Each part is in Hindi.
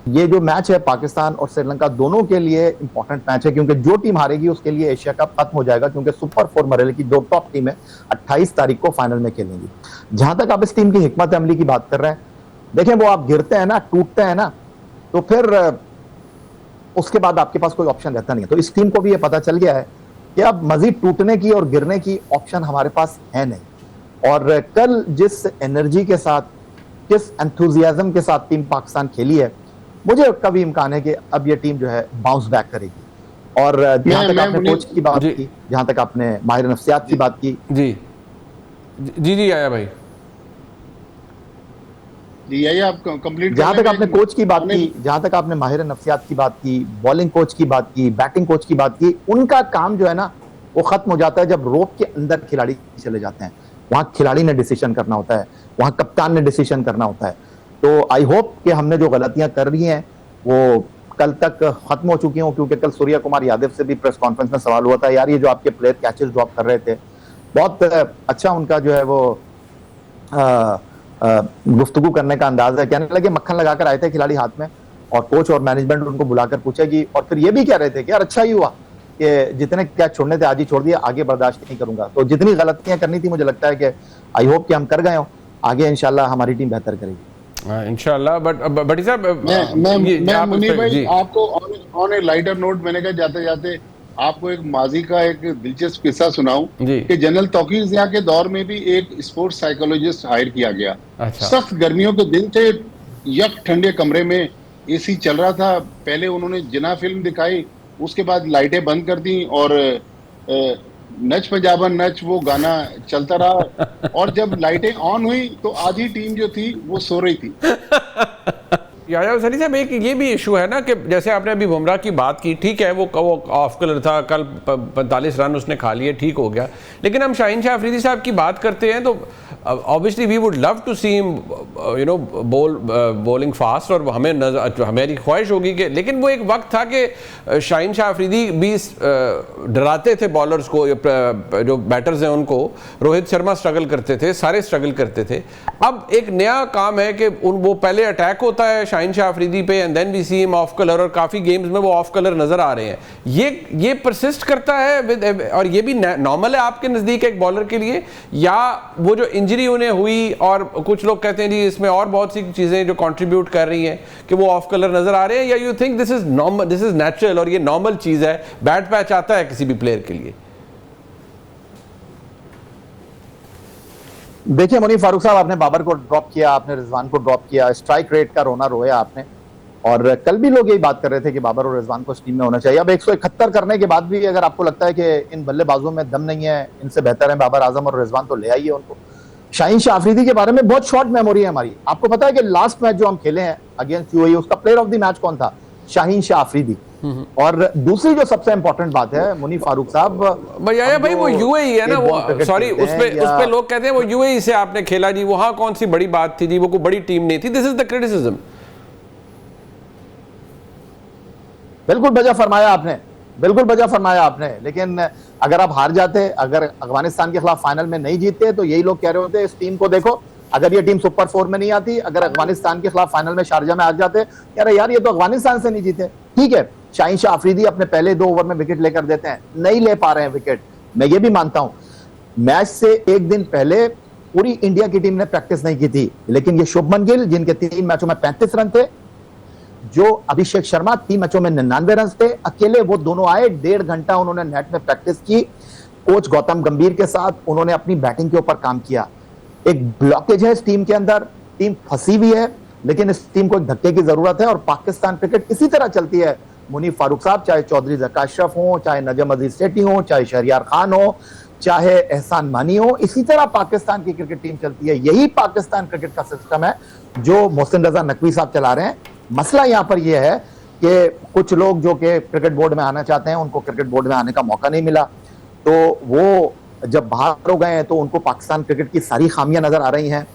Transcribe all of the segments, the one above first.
ये जो मैच है पाकिस्तान और श्रीलंका दोनों के लिए इंपॉर्टेंट मैच है, क्योंकि जो टीम हारेगी उसके लिए एशिया कप खत्म हो जाएगा, क्योंकि सुपर फोर मरहले की दो टॉप टीम है 28 तारीख को फाइनल में खेलेंगी। जहां तक आप इस टीम की हिकमत अमली की बात कर रहे हैं, देखें वो आप गिरते हैं ना, टूटते हैं ना, तो फिर उसके बाद आपके पास कोई ऑप्शन रहता नहीं है। तो इस टीम को भी ये पता चल गया है कि अब मजीद टूटने की और गिरने की ऑप्शन हमारे पास है नहीं। और कल जिस एनर्जी के साथ, किस एंथुजियाज्म के साथ टीम पाकिस्तान खेली है, मुझे कभी इम्कान है कि अब ये टीम जो है बाउंस बैक करेगी। और जहां तक आपने कोच की बात की, जहां तक आपने माहिर नफ्सियात की बात की, जी जी जी आया भाई जी, यही आप कंप्लीट। जहां तक आपने कोच की बात की, जहां तक आपने माहिर नफ्सियात की बात की, बॉलिंग कोच की बात की, बैटिंग कोच की बात की, उनका काम जो है ना वो खत्म हो जाता है जब रोप के अंदर खिलाड़ी चले जाते हैं। वहां खिलाड़ी ने डिसीजन करना होता है, वहां कप्तान ने डिसीजन करना होता है। तो आई होप कि हमने जो गलतियां कर रही हैं वो कल तक खत्म हो चुकी हों, क्योंकि कल सूर्या कुमार यादव से भी प्रेस कॉन्फ्रेंस में सवाल हुआ था, यार ये जो आपके प्लेयर कैचेस ड्रॉप कर रहे थे, बहुत अच्छा उनका जो है वो गुफ्तगू करने का अंदाज है। कहने लगे मक्खन लगाकर आए थे खिलाड़ी हाथ में, और कोच और मैनेजमेंट उनको बुलाकर पूछेगी, और फिर ये भी कह रहे थे कि यार अच्छा ही हुआ कि जितने कैच छोड़ने थे आज ही छोड़ दिया, आगे बर्दाश्त नहीं करूंगा। तो जितनी गलतियां करनी थी मुझे लगता है कि आई होप कि हम कर गए हो, आगे इंशाल्लाह हमारी टीम बेहतर करेगी इंशाल्लाह। बट साहब मैं मुनीर भाई आपको ऑन ए लाइटर नोट, मैंने कहा जाते जाते आपको एक माजी का एक दिलचस्प किस्सा सुनाऊं कि जनरल तौकीर ज़िया के दौर में भी एक स्पोर्ट्स साइकोलॉजिस्ट हायर किया गया। सख्त गर्मियों के दिन थे, यक ठंडे कमरे में एसी चल रहा था। पहले उन्होंने जिना फिल्म दिखाई, उसके बाद लाइटें बंद कर दी और नच पंजाबन नच वो गाना चलता रहा। और जब लाइटें ऑन हुई तो आधी टीम जो थी वो सो रही थी। याया सनी साहब, एक ये भी इशू है ना कि जैसे आपने अभी बुमराह की बात की, ठीक है वो ऑफ कलर था, कल 45 रन उसने खा लिए, ठीक हो गया। लेकिन हम शाहीन शाह अफरीदी साहब की बात करते हैं तो obviously we would love to see him bowling fast, और हमारी ख्वाहिश होगी कि, लेकिन वो एक वक्त था कि शाहीन शाह अफरीदी भी डराते थे बॉलर्स को, जो बैटर्स हैं उनको। रोहित शर्मा स्ट्रगल करते थे, सारे स्ट्रगल करते थे। अब एक नया काम है कि वो पहले अटैक होता है शाहीन शाह अफरीदी पे, and then we see him off colour, और काफ़ी गेम्स में वो ऑफ कलर नजर आ रहे हैं। ये परसिस्ट करता है और ये भी नॉर्मल है आपके नज़दीक एक बॉलर के लिए, या वो जो इंजरी उन्हें हुई, और कुछ लोग कहते हैं जी इसमें और बहुत सी चीजें जो कंट्रीब्यूट कर रही हैं कि वो ऑफ कलर नजर आ रहे हैं, या you think this is normal, this is natural और ये नॉर्मल चीज है, बैड पैच आता है किसी भी प्लेयर के लिए? देखिए मुनीर फारूक साहब, आपने बाबर को ड्रॉप किया, आपने रिजवान को ड्रॉप किया, स्ट्राइक रेट का रोना रोया आपने, और कल भी लोग यही बात कर रहे थे कि बाबर और रिजवान को टीम में होना चाहिए। अब 171 करने के बाद भी अगर आपको लगता है कि इन बल्लेबाजों में दम नहीं है, इनसे बेहतर है बाबर आजम और रिजवान, तो ले आइए उनको। शाहीन शाह अफरीदी के बारे में बहुत शॉर्ट मेमोरी है हमारी। आपको पता है कि लास्ट मैच जो हम खेले हैं अगेंस्ट यूएई, उसका प्लेयर ऑफ द मैच कौन था? शाहीन शाह अफरीदी। और दूसरी जो सबसे इंपॉर्टेंट बात है मुनीर फारूक साहब, भाई वो यूएई है ना, वो सॉरी उस पे लोग कहते हैं वो यूएई से आपने खेला जी, वहां कौन सी बड़ी बात थी जी, वो कोई बड़ी टीम नहीं थी। This is the criticism. बिल्कुल बजा फरमाया आपने, बिल्कुल बजा फरमाया आपने। लेकिन अगर आप हार जाते, अगर अफगानिस्तान के खिलाफ फाइनल में नहीं जीतते, तो यही लोग कह रहे होते इस टीम को देखो, अगर ये टीम सुपर 4 में नहीं आती, अगर अफगानिस्तान के खिलाफ फाइनल में शारजा में आ जाते, कह रहे यार ये तो अफगानिस्तान से नहीं जीते। ठीक है, शाहीन शाह अफरीदी अपने पहले 2 ओवर में विकेट लेकर देते हैं, नहीं ले पा रहे हैं विकेट, मैं ये भी मानता हूं। मैच से एक दिन पहले पूरी इंडिया की टीम ने प्रैक्टिस नहीं की थी, लेकिन ये शुभमन गिल जिनके 3 मैचों में 35 रन थे, जो अभिषेक शर्मा 3 मैचों में 99 रन थे, अकेले वो दोनों आए, 1.5 घंटा उन्होंने नेट में प्रैक्टिस की। कोच गौतम गंभीर के साथ उन्होंने अपनी बैटिंग के ऊपर काम किया। एक ब्लॉकेज है इस टीम के अंदर, टीम फंसी हुई है, लेकिन इस टीम को एक धक्के की जरूरत है। और पाकिस्तान क्रिकेट इसी तरह चलती है मुनीर फारूक साहब, चाहे चौधरी ज़का अशरफ हो, चाहे नजम अजीज सेठी हो, चाहे शहरियार खान हो, चाहे एहसान मानी हो, इसी तरह पाकिस्तान की क्रिकेट टीम चलती है। यही पाकिस्तान क्रिकेट का सिस्टम है जो मोहसिन रजा नकवी साहब चला रहे हैं। मसला यहां पर यह है कि कुछ लोग जो कि क्रिकेट बोर्ड में आना चाहते हैं, उनको क्रिकेट बोर्ड में आने का मौका नहीं मिला, तो वो जब बाहर हो गए हैं तो उनको पाकिस्तान क्रिकेट की सारी खामियां नजर आ रही हैं।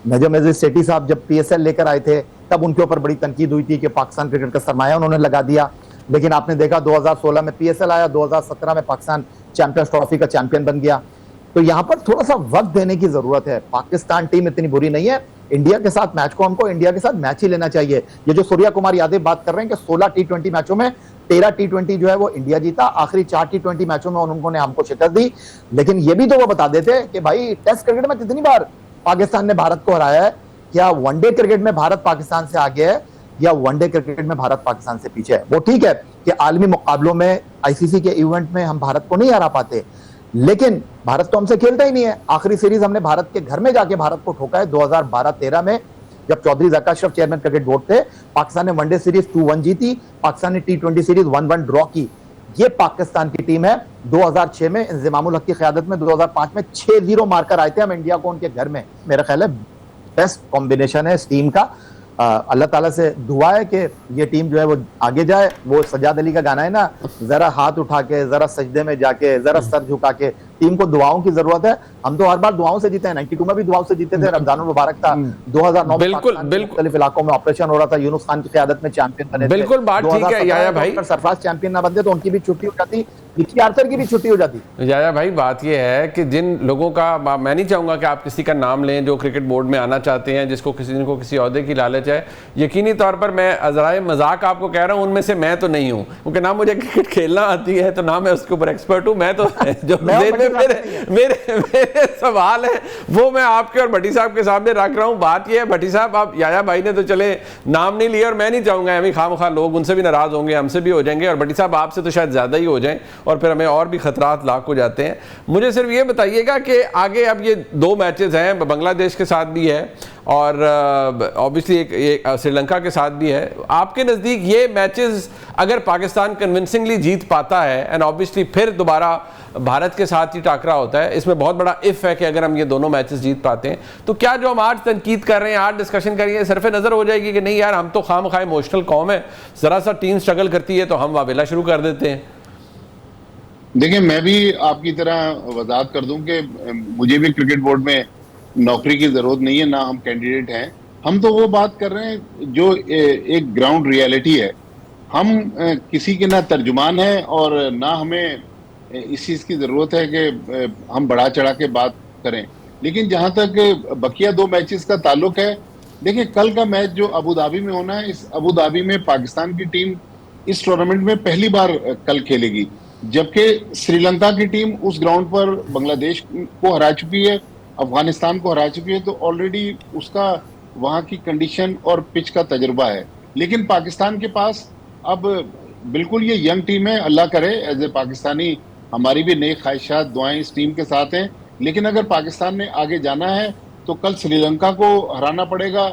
नजम अजीज सेठी साहब जब पीएसएल लेकर आए थे, तब उनके ऊपर बड़ी तनकीद हुई थी कि पाकिस्तान क्रिकेट का सरमाया उन्होंने लगा दिया, लेकिन आपने देखा 2016 में पीएसएल आया, 2017 में पाकिस्तान चैंपियंस ट्रॉफी का चैंपियन बन गया। तो यहां पर थोड़ा सा वक्त देने की जरूरत है। पाकिस्तान टीम इतनी बुरी नहीं है, इंडिया के साथ मैच को हमको इंडिया के साथ मैच ही लेना चाहिए। ये जो सूर्या कुमार यादव बात कर रहे हैं कि 16 टी20 मैचों में 13 टी20 जो है वो इंडिया जीता, आखिरी 4 टी20 मैचों में उन्होंने हमको शिकस्त दी। लेकिन ये भी तो वो बता देते कि भाई टेस्ट क्रिकेट में कितनी बार पाकिस्तान ने भारत को हराया है, क्या वनडे क्रिकेट में भारत पाकिस्तान से आगे है या वनडे क्रिकेट में भारत पाकिस्तान से पीछे है। वो ठीक है कि आलमी मुकाबलों में आईसीसी के इवेंट में हम भारत को नहीं हरा पाते, लेकिन भारत तो हमसे खेलता ही नहीं है। आखिरी सीरीज हमने भारत के घर में जाके भारत को ठोका है 2012-13 में, जब Chaudhry Zaka Ashraf chairman cricket board थे। पाकिस्तान ने वनडे सीरीज 2-1 जीती, पाकिस्तान ने टी20 सीरीज 1-1 ड्रॉ की। ये पाकिस्तान की टीम है। 2006 में इंज़मामुल हक की क़यादत में 2005 में 6-0 मारकर आए थे हम इंडिया को उनके घर में। मेरा ख्याल है बेस्ट कॉम्बिनेशन है इस टीम का। अल्लाह ताला से दुआ है कि ये टीम जो है वो आगे जाए। वो सज्जाद अली का गाना है ना, जरा हाथ उठा के, जरा सजदे में जाके, जरा सर झुका के। टीम को दुआओं की जरूरत है। हम तो हर बार दुआओं से जीते हैं, 92 में भी दुआओं से जीते थे, रमजानुल मुबारक था। 2009 में मुख्तलिफ इलाकों में ऑपरेशन हो रहा था, यूनुस खान की क़यादत में चैंपियन बने थे। बिल्कुल बात ठीक है याया भाई, सरफराज चैंपियन ना बनते तो उनकी भी छुट्टी हो जाती, विकी आर्थर की भी छुट्टी हो जाती। याया भाई बात यह है कि जिन लोगों का, मैं नहीं चाहूंगा कि आप किसी का नाम लें जो क्रिकेट बोर्ड में आना चाहते हैं, जिसको जिनको किसी ओहदे की लालच है, यकीनी तौर पर मैं अज़राए मजाक आपको कह रहा हूं, उनमें से मैं तो नहीं हूं, क्योंकि ना मुझे क्रिकेट खेलना आती है तो ना मैं उसके ऊपर एक्सपर्ट हूं। मैं तो जो मेरे सवाल है वो मैं आपके और भट्टी साहब के सामने रख रहा हूं। बात यह है भट्टी साहब, आप याया भाई ने तो चले नाम नहीं लिया और मैं नहीं चाहूंगा हमें खामखा लोग उनसे भी नाराज होंगे, हमसे भी हो जाएंगे, और भट्टी साहब आपसे तो शायद ज्यादा ही हो जाएं और फिर हमें और भी खतरात लाख हो जाते हैं। मुझे सिर्फ ये बताइएगा कि आगे अब ये 2 मैचेस हैं, बांग्लादेश के साथ भी है और ऑब्वियसली एक श्रीलंका के साथ भी है। आपके नज़दीक ये मैचेस अगर पाकिस्तान कन्विंसिंगली जीत पाता है एंड ऑब्वियसली फिर दोबारा भारत के साथ ही टाकरा होता है, इसमें बहुत बड़ा इफ़ है कि अगर हम ये दोनों मैचेस जीत पाते हैं तो क्या जो हम आज तनकीद कर रहे हैं, आज डिस्कशन कर रहे हैं, सरफे नज़र हो जाएगी कि नहीं यार हम तो खामखा इमोशनल कौम है, ज़रा सा टीम स्ट्रगल करती है तो हम वावेला शुरू कर देते हैं। देखिए, मैं भी आपकी तरह वजाहत कर दूं कि मुझे भी क्रिकेट बोर्ड में नौकरी की जरूरत नहीं है, ना हम कैंडिडेट हैं। हम तो वो बात कर रहे हैं जो एक ग्राउंड रियलिटी है। हम किसी के ना तर्जुमान हैं और ना हमें इस चीज़ की ज़रूरत है कि हम बढ़ा चढ़ा के बात करें। लेकिन जहां तक बकिया 2 मैचेस का ताल्लुक है, देखिए कल का मैच जो अबू धाबी में होना है, इस अबू धाबी में पाकिस्तान की टीम इस टूर्नामेंट में पहली बार कल खेलेगी, जबकि श्रीलंका की टीम उस ग्राउंड पर बांग्लादेश को हरा चुकी है, अफगानिस्तान को हरा चुकी है, तो ऑलरेडी उसका वहां की कंडीशन और पिच का तजुर्बा है। लेकिन पाकिस्तान के पास अब बिल्कुल ये यंग टीम है। अल्लाह करे एज ए पाकिस्तानी हमारी भी नेक ख्वाहिशात दुआएं इस टीम के साथ हैं। लेकिन अगर पाकिस्तान ने आगे जाना है तो कल श्रीलंका को हराना पड़ेगा,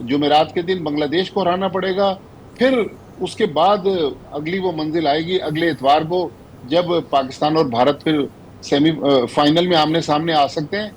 जुमेरात के दिन बांग्लादेश को हराना पड़ेगा, फिर उसके बाद अगली वो मंजिल आएगी अगले इतवार को, जब पाकिस्तान और भारत फिर सेमी फाइनल में आमने सामने आ सकते हैं।